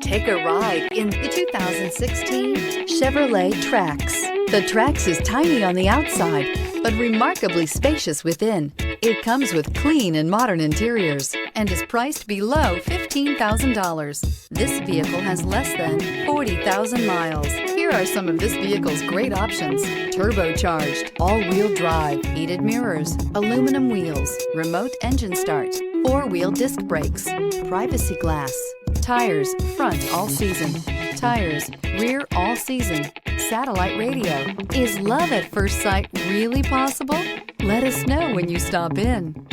Take a ride in the 2016 Chevrolet Trax. The Trax is tiny on the outside, but remarkably spacious within. It comes with clean and modern interiors and is priced below $15,000. This vehicle has less than 40,000 miles. Here are some of this vehicle's great options: turbocharged, all-wheel drive, heated mirrors, aluminum wheels, remote engine start, four-wheel disc brakes, privacy glass, tires front all season, tires rear all season, satellite radio. Is love at first sight really possible? Let us know when you stop in.